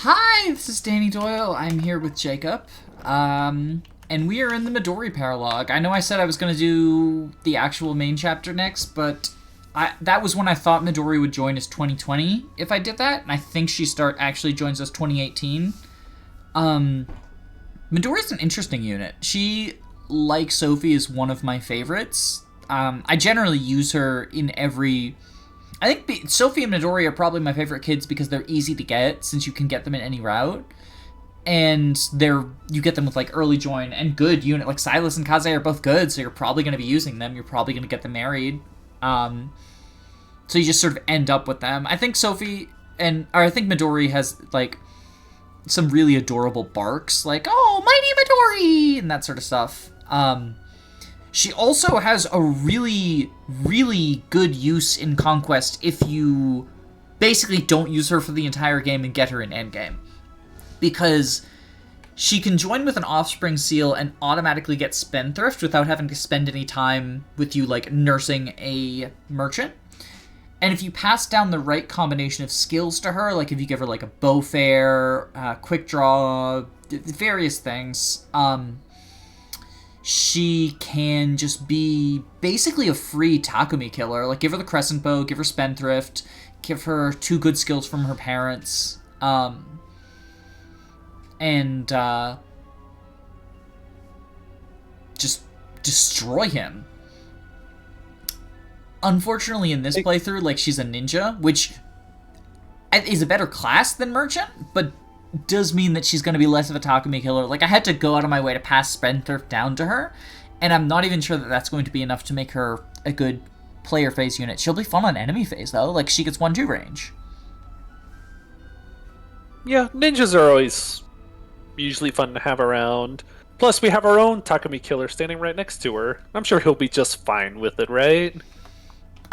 Hi, this is Danny Doyle. I'm here with Jacob. And we are in the Midori paralogue. I know I said I was going to do the actual main chapter next, but that was when I thought Midori would join us 2020 if I did that, and I think she actually joins us 2018. Midori's an interesting unit. She, like Sophie, is one of my favorites. I generally use her in every... I think Sophie and Midori are probably my favorite kids because they're easy to get, since you can get them in any route. And you get them with, like, early join and good unit. Like, Silas and Kaze are both good, so you're probably going to be using them. You're probably going to get them married. So you just sort of end up with them. I think I think Midori has, like, some really adorable barks. Like, oh, mighty Midori! And that sort of stuff. She also has a really, really good use in Conquest if you basically don't use her for the entire game and get her in endgame. Because she can join with an Offspring Seal and automatically get Spendthrift without having to spend any time with you, like, nursing a merchant. And if you pass down the right combination of skills to her, like if you give her, like, a bow fair, quick draw, various things, she can just be basically a free Takumi killer. Like, give her the Crescent Bow, give her Spendthrift, give her 2 good skills from her parents, and just destroy him. Unfortunately, in this playthrough, like, she's a ninja, which is a better class than Merchant, but does mean that she's going to be less of a Takumi killer. Like, I had to go out of my way to pass Spendthrift down to her, and I'm not even sure that that's going to be enough to make her a good player phase unit. She'll be fun on enemy phase, though. Like, she gets 1-2 range. Yeah, ninjas are always usually fun to have around. Plus, we have our own Takumi killer standing right next to her. I'm sure he'll be just fine with it, right?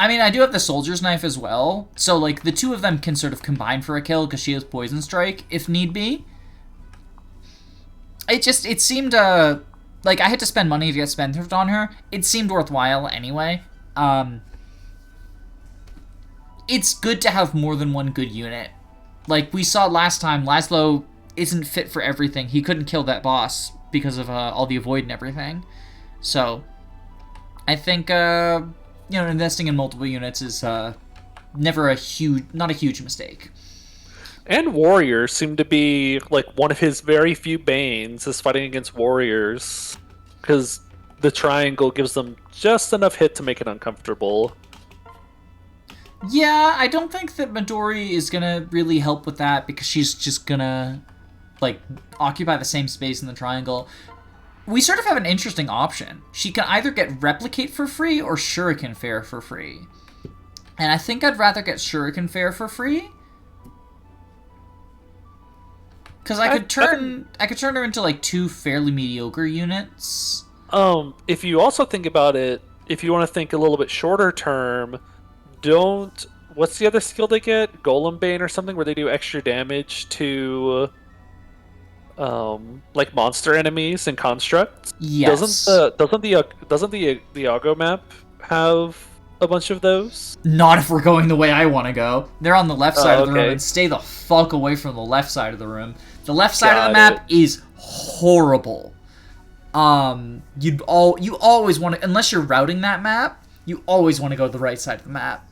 I mean, I do have the Soldier's Knife as well, so, like, the two of them can sort of combine for a kill, because she has Poison Strike, if need be. It seemed, like, I had to spend money to get Spendthrift on her. It seemed worthwhile anyway. It's good to have more than one good unit. Like, we saw last time, Laszlo isn't fit for everything. He couldn't kill that boss because of all the avoid and everything. So, I think, investing in multiple units is not a huge mistake. And warriors seem to be, like, one of his very few banes is fighting against warriors. Because the triangle gives them just enough hit to make it uncomfortable. Yeah, I don't think that Midori is gonna really help with that, because she's just gonna, like, occupy the same space in the triangle. We sort of have an interesting option. She can either get Replicate for free or Shuriken Fair for free. And I think I'd rather get Shuriken Fair for free. Because I could turn her into, like, 2 fairly mediocre units. If you also think about it, if you want to think a little bit shorter term, what's the other skill they get? Golem Bane or something, where they do extra damage to like monster enemies and constructs. Yes. Doesn't the Iago map have a bunch of those? Not if we're going the way I want to go. They're on the left side of the room, and stay the fuck away from the left side of the room. The left side of the map is horrible. You always want to, unless you're routing that map, you always want to go to the right side of the map.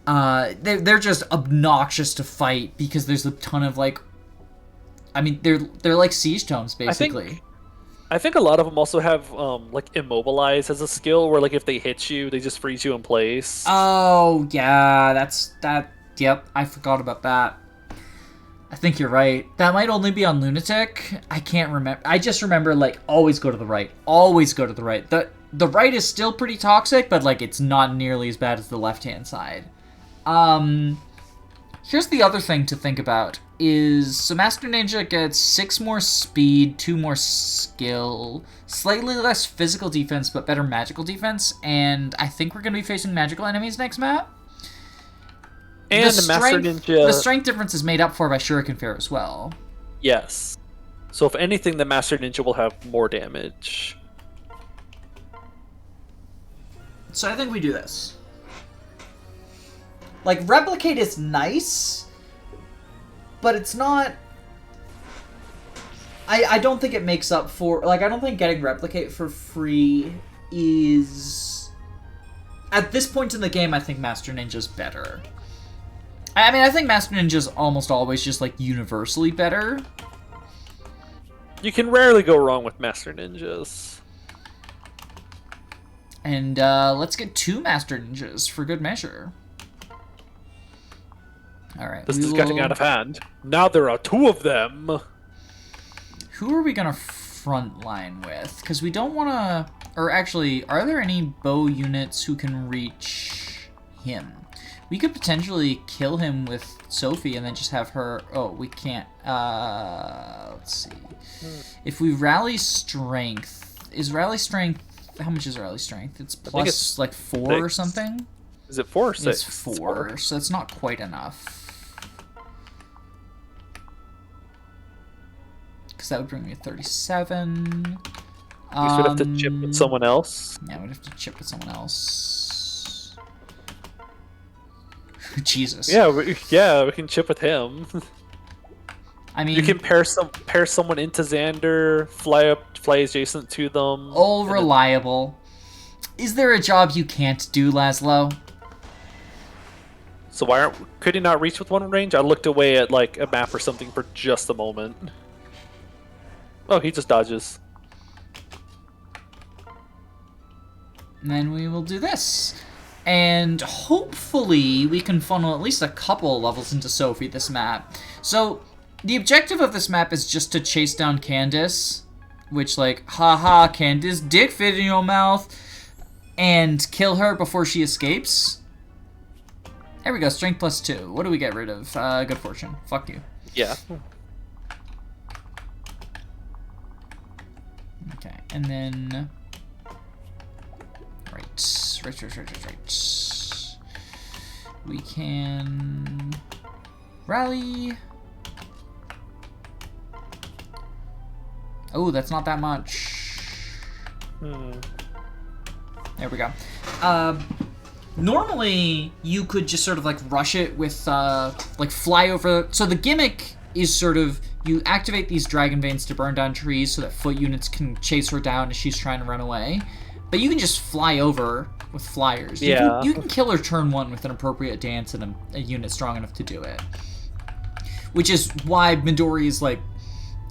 They're just obnoxious to fight because there's a ton of, like, I mean, they're like siege tomes, basically. I think a lot of them also have, like, Immobilize as a skill, where, like, if they hit you, they just freeze you in place. Oh, yeah, yep, I forgot about that. I think you're right. That might only be on Lunatic. I can't remember. I just remember, like, always go to the right. Always go to the right. The right is still pretty toxic, but, like, it's not nearly as bad as the left-hand side. Here's the other thing to think about. So Master Ninja gets 6 more speed, 2 more skill, slightly less physical defense, but better magical defense, and I think we're going to be facing magical enemies next map. And the Master Ninja... The strength difference is made up for by Shuriken Fair as well. Yes. So if anything, the Master Ninja will have more damage. So I think we do this. Like, Replicate is nice, but it's not I don't think it makes up for... Like, I don't think getting Replicate for free is... At this point in the game, I think Master Ninja's better. I mean, I think Master Ninja's almost always just, like, universally better. You can rarely go wrong with Master Ninjas. And let's get 2 Master Ninjas for good measure. Alright. This is getting out of hand. Now there are 2 of them. Who are we going to frontline with? Because we don't want to... Or actually, are there any bow units who can reach him? We could potentially kill him with Sophie and then just have her... Oh, we can't. Let's see. If we rally strength... Is rally strength... How much is rally strength? It's plus, like, 4 or something? Is it 4 or 6? It's 4, so it's not quite enough. Because that would bring me to 37. We should have to chip with someone else. Yeah, we'd have to chip with someone else. Jesus. Yeah, we can chip with him. I mean, you can pair someone into Xander, fly adjacent to them. All reliable. Is there a job you can't do, Laszlo? So could he not reach with one range? I looked away at like a map or something for just a moment. Oh, he just dodges. And then we will do this. And hopefully we can funnel at least a couple of levels into Sophie this map. So the objective of this map is just to chase down Candace, which, like, haha, Candace, dick fit in your mouth, and kill her before she escapes. There we go, strength plus 2. What do we get rid of? Good fortune. Fuck you. Yeah. Okay, and then... Right. We can... Rally... Oh, that's not that much. There we go. Normally, you could just sort of, like, rush it with, like, fly over... So the gimmick is sort of, you activate these dragon veins to burn down trees so that foot units can chase her down as she's trying to run away. But you can just fly over with flyers. Yeah. You can kill her turn 1 with an appropriate dance and a unit strong enough to do it. Which is why Midori is, like...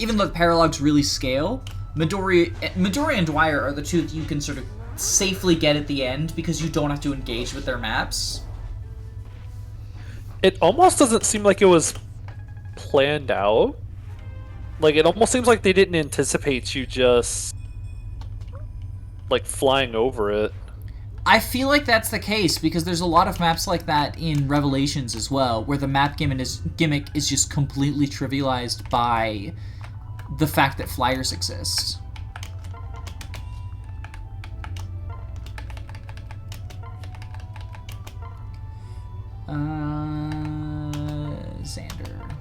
Even though the paralogs really scale, Midori and Dwyer are the 2 that you can sort of safely get at the end because you don't have to engage with their maps. It almost doesn't seem like it was planned out. Like, it almost seems like they didn't anticipate you just, like, flying over it. I feel like that's the case because there's a lot of maps like that in Revelations as well, where the map gimmick is just completely trivialized by the fact that flyers exist. Xander.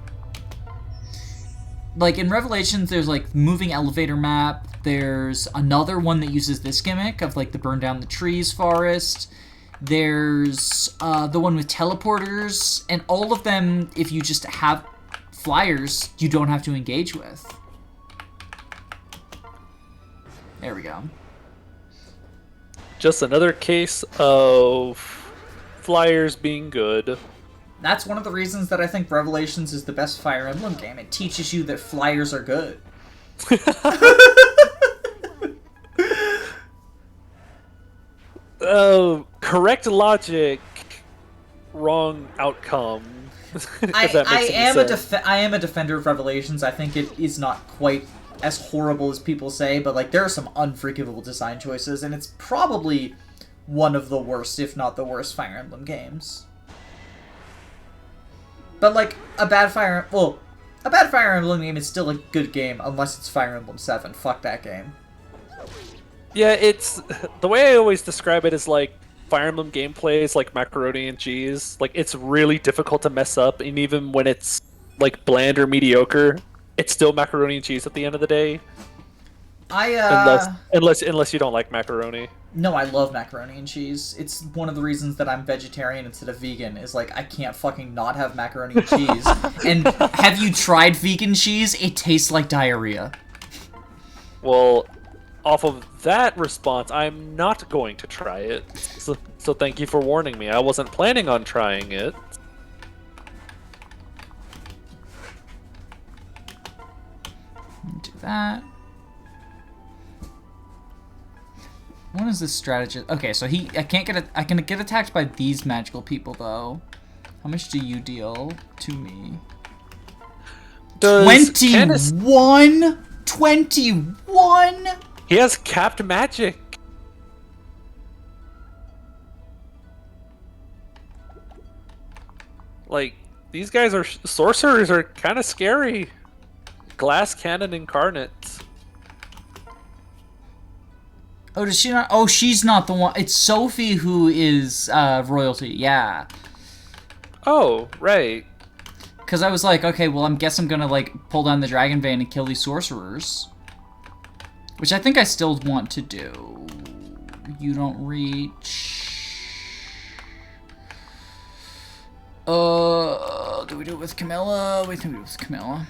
Like, in Revelations, there's, like, moving elevator map. There's another one that uses this gimmick of, like, the burn down the trees forest. There's the one with teleporters. And all of them, if you just have flyers, you don't have to engage with. There we go. Just another case of flyers being good. That's one of the reasons that I think Revelations is the best Fire Emblem game. It teaches you that flyers are good. Correct logic, wrong outcome. I am a defender of Revelations. I think it is not quite as horrible as people say, but, like, there are some unforgivable design choices, and it's probably one of the worst, if not the worst, Fire Emblem games. But, like, a bad Fire Emblem game is still a good game, unless it's Fire Emblem 7. Fuck that game. Yeah, it's... The way I always describe it is, like, Fire Emblem gameplay is like macaroni and cheese. Like, it's really difficult to mess up, and even when it's, like, bland or mediocre, it's still macaroni and cheese at the end of the day. Unless you don't like macaroni. No, I love macaroni and cheese. It's one of the reasons that I'm vegetarian instead of vegan, is, like, I can't fucking not have macaroni and cheese. And have you tried vegan cheese? It tastes like diarrhea. Well, off of that response, I'm not going to try it. So thank you for warning me. I wasn't planning on trying it. Do that. What is this strategy? Okay, so I can't get I can get attacked by these magical people though. How much do you deal to me? Does 21? 21? He has capped magic. Like, these guys are sorcerers are kind of scary. Glass cannon incarnate. Oh, does she not? Oh, she's not the one. It's Sophie who is royalty. Yeah. Oh, right. Because I was like, okay, well, I guess I'm gonna like pull down the dragon vein and kill these sorcerers, which I think I still want to do. You don't reach. Do we do it with Camilla? We can do it with Camilla.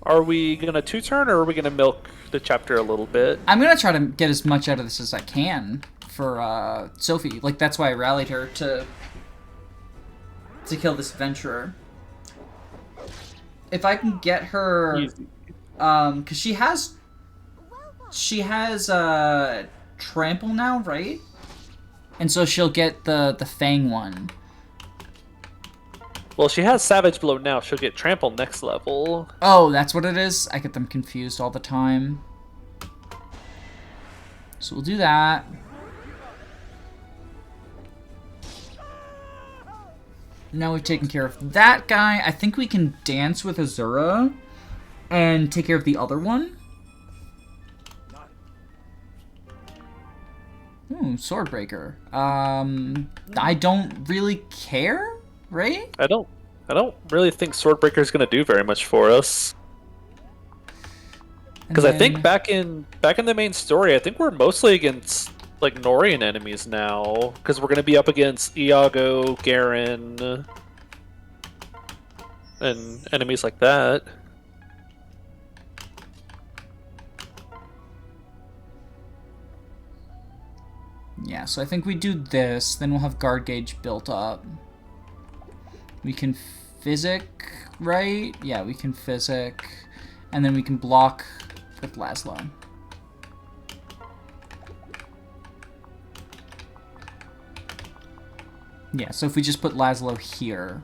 Are we gonna two-turn, or are we gonna milk the chapter a little bit? I'm gonna try to get as much out of this as I can for Sophie. Like, that's why I rallied her to kill this adventurer. If I can get her, because she has trample now, right? And so she'll get the fang one. Well, she has Savage Blow now. She'll get Trample next level. Oh, that's what it is? I get them confused all the time. So we'll do that. Now we've taken care of that guy. I think we can dance with Azura and take care of the other one. Ooh, Swordbreaker. I don't really care, right? I don't really think Swordbreaker is going to do very much for us. Because I think back in the main story, I think we're mostly against like Norian enemies now. Because we're going to be up against Iago, Garen, and enemies like that. Yeah, so I think we do this, then we'll have guard gauge built up. We can physic, right? Yeah, we can physic. And then we can block with Laszlo. Yeah, so if we just put Laszlo here,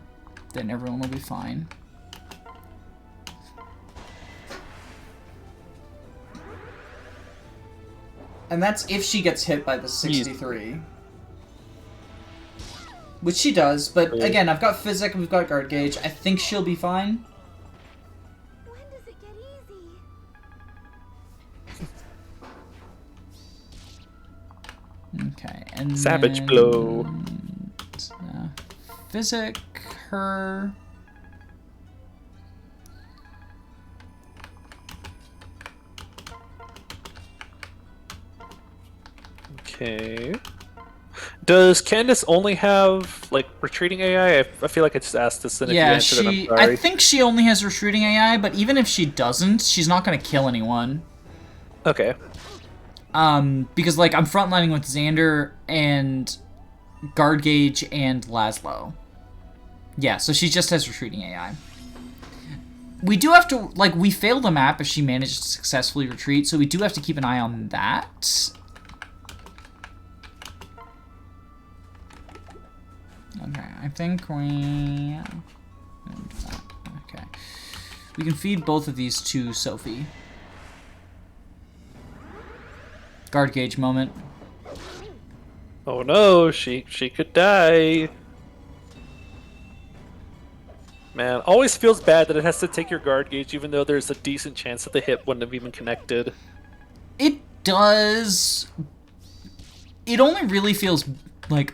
then everyone will be fine. And that's if she gets hit by the 63. Which she does, but again, I've got Physic and we've got Guard Gauge. I think she'll be fine. When does it get easy? Okay, and Savage then, Blow. Physic, her. Okay. Does Candace only have like retreating AI? I feel like I just asked this, and if you answered it, I'm sorry. I think she only has retreating AI, but even if she doesn't, she's not gonna kill anyone. Okay. Because like I'm frontlining with Xander and Guard Gauge and Laszlo. Yeah, so she just has retreating AI. We do have to, like, we failed the map if she managed to successfully retreat, so we do have to keep an eye on that. Okay, I think we... Okay. We can feed both of these to Sophie. Guard Gauge moment. Oh no, she could die. Man, always feels bad that it has to take your guard gauge, even though there's a decent chance that the hit wouldn't have even connected. It does. It only really feels like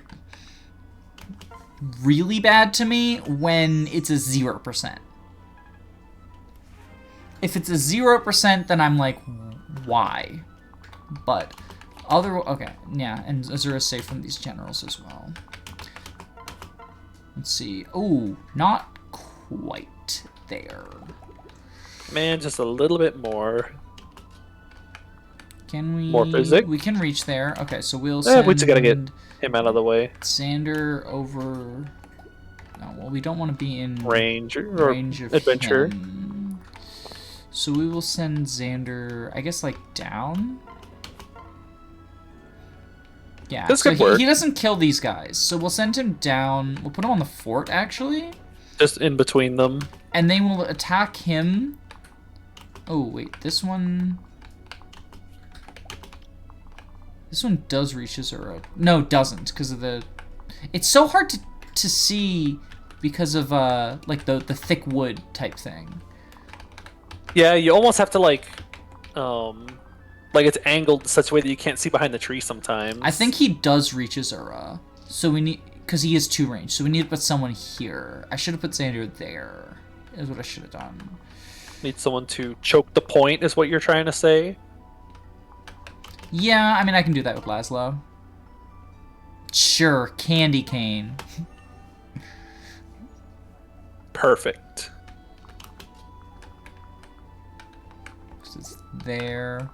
really bad to me when it's a 0%. If it's a 0%, then I'm like, why? But okay, yeah, and Azura's safe from these generals as well. Let's see. Oh, not quite there. Man, just a little bit more. Can we... More physics? We can reach there. Okay, so we'll Yeah, send... we just gotta get him out of the way. Xander over... No, well, we don't want to be in... Range of adventure. Him. So we will send Xander, I guess, like, down? Yeah, This so could work. he doesn't kill these guys. So we'll send him down. We'll put him on the fort, actually. Just in between them. And then we'll attack him. Oh, wait, this one... This one does reach Azura. No, it doesn't, because of the... It's so hard to see because of, like, the thick wood type thing. Yeah, you almost have to, like it's angled in such a way that you can't see behind the tree sometimes. I think he does reach Azura. So we need... Because he is 2 range, so we need to put someone here. I should have put Xander there, is what I should have done. Need someone to choke the point, is what you're trying to say? Yeah, I mean, I can do that with Laszlo. Sure, Candy Cane. Perfect. It's there.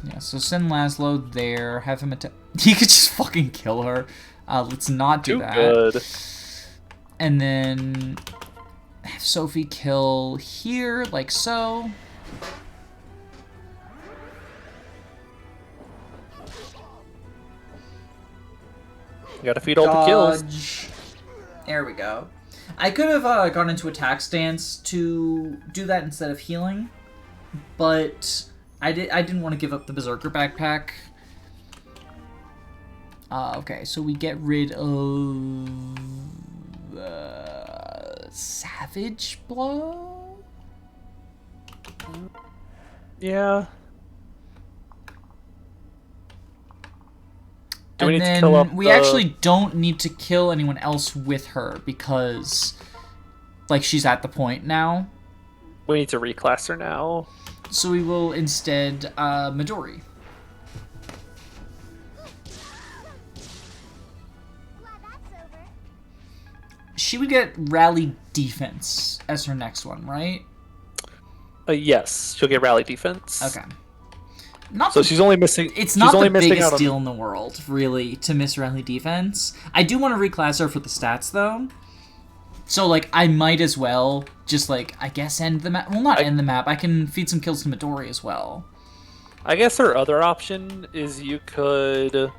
Yeah, so send Laszlo there, have him attack. He could just fucking kill her. Let's not do that. Good. And then have Sophie kill here, like so. You gotta feed all the kills. Dodge. There we go. I could have gone into attack stance to do that instead of healing, but I didn't want to give up the Berserker backpack. Okay, so we get rid of Savage Blow. Yeah. And then we actually don't need to kill anyone else with her because, like, she's at the point now. We need to reclass her now. So we will instead Midori. Glad that's over. She would get Rally Defense as her next one, right? Yes, she'll get rally defense. Okay. Not So the, she's only missing. it's she's not only the missing biggest out on, deal in the world, really, to miss Rally Defense. I do want to reclass her for the stats, though. So, like, I might as well just, like, I guess end the map. Well, not end the map. I can feed some kills to Midori as well. I guess her other option is you could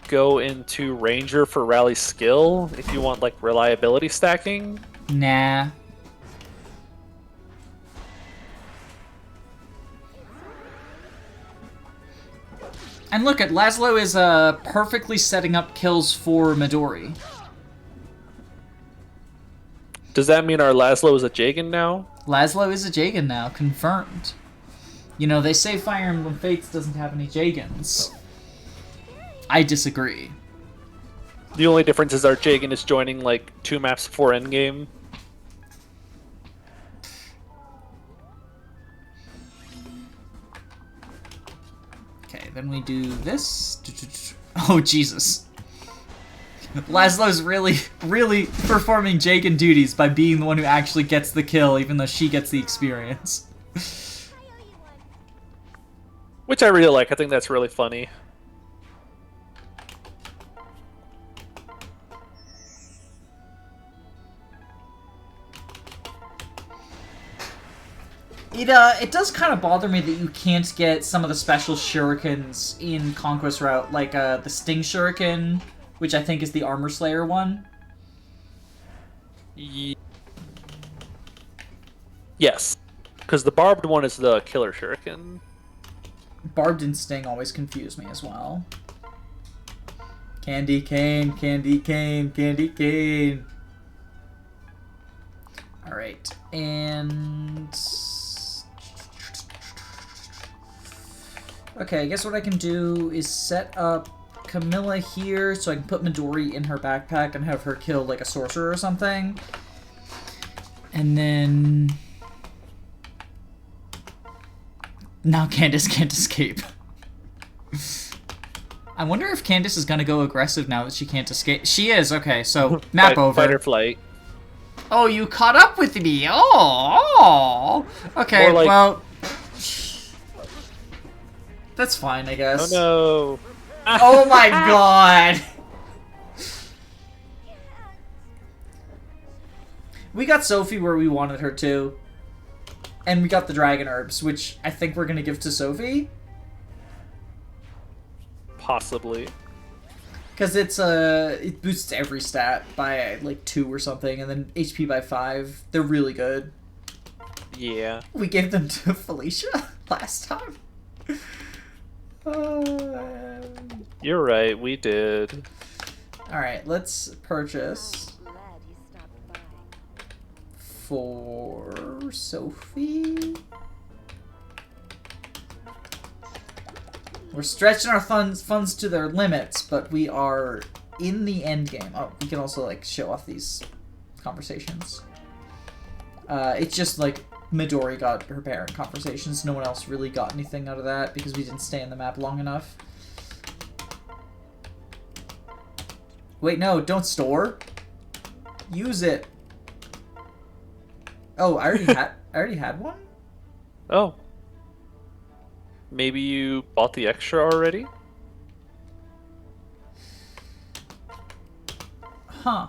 go into Ranger for rally skill if you want, like, reliability stacking. Nah. And look at Laszlo is perfectly setting up kills for Midori. Does that mean our Laszlo is a Jagan now? Laszlo is a Jagan now, confirmed. You know, they say Fire Emblem Fates doesn't have any Jagans. I disagree. The only difference is our Jagan is joining like 2 maps before endgame. Okay, then we do this. Oh, Jesus. Laszlo's really performing Jagan duties by being the one who actually gets the kill, even though she gets the experience. I owe you one. Which I really like. I think that's really funny. It does kind of bother me that you can't get some of the special shurikens in Conquest Route, like the Sting Shuriken, which I think is the Armor Slayer one. Yes, because the barbed one is the killer shuriken. Barbed and Sting always confuse me as well. Candy cane, candy cane, candy cane. Alright, and... Okay, I guess what I can do is set up Camilla here so I can put Midori in her backpack and have her kill like a sorcerer or something. And then... Now Candace can't escape. I wonder if Candace is gonna go aggressive now that she can't escape. She is, okay, so map over. Fight or flight. Oh, you caught up with me. Oh. Okay, More like- well... That's fine, I Oh guess. no. Oh my god! We got Sophie where we wanted her to. And we got the dragon herbs, which I think we're gonna give to Sophie. Possibly. Because it boosts every stat by like 2 or something, and then HP by 5. They're really good. Yeah. We gave them to Felicia last time. You're right, we did. Alright, let's purchase Glad you stopped by. for Sophie. We're stretching our funds to their limits, but we are in the end game. Oh, we can also like show off these conversations. It's just like Midori got her parent conversations. No one else really got anything out of that because we didn't stay in the map long enough. Wait, no, don't store. Use it. Oh, I already had one? Oh. Maybe you bought the extra already? Huh.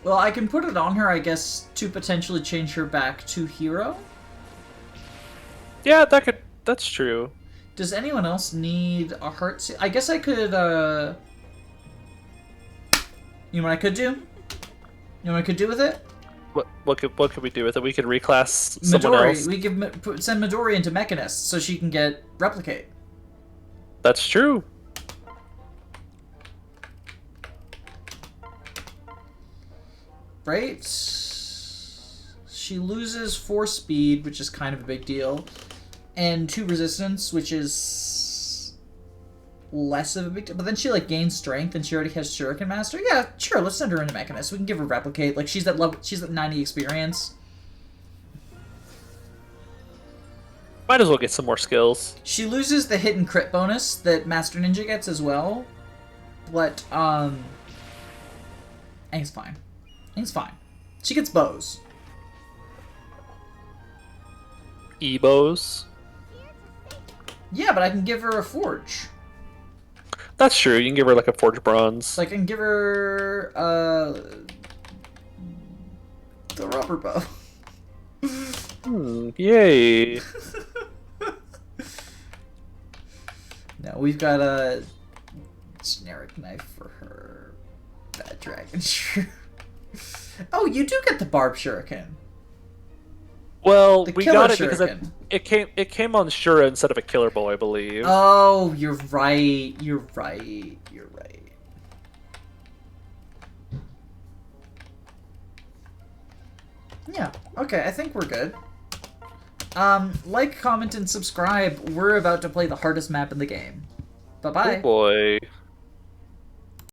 Well, I can put it on her, I guess, to potentially change her back to hero. Yeah, that's true. Does anyone else need a heart? I guess I could, you know what I could do? You know what I could do with it? What could we do with it? We could reclass someone Midori. else. We could send Midori into Mechanist so she can get Replicate. That's true. Right? She loses 4 speed, which is kind of a big deal, and 2 resistance, which is less of a big deal. But then she like gains strength, and she already has Shuriken Master. Yeah, sure. Let's send her into Mechanist. We can give her Replicate. Like she's at level. She's at 90 experience. Might as well get some more skills. She loses the hit and crit bonus that Master Ninja gets as well, but I think it's fine. I think it's fine. She gets bows. Ebos. Yeah, but I can give her a forge. That's true. You can give her like a forged bronze. So I can give her the rubber bow. Yay. No, we've got a generic knife for her. Bad dragon shrew. Oh, you do get the barb shuriken. Well, The we killer got it because shuriken. it came on Shura instead of a killer bow, I believe. Oh, you're right. You're right. You're right. Yeah. Okay, I think we're good. Like, comment, and subscribe. We're about to play the hardest map in the game. Bye-bye. Oh boy.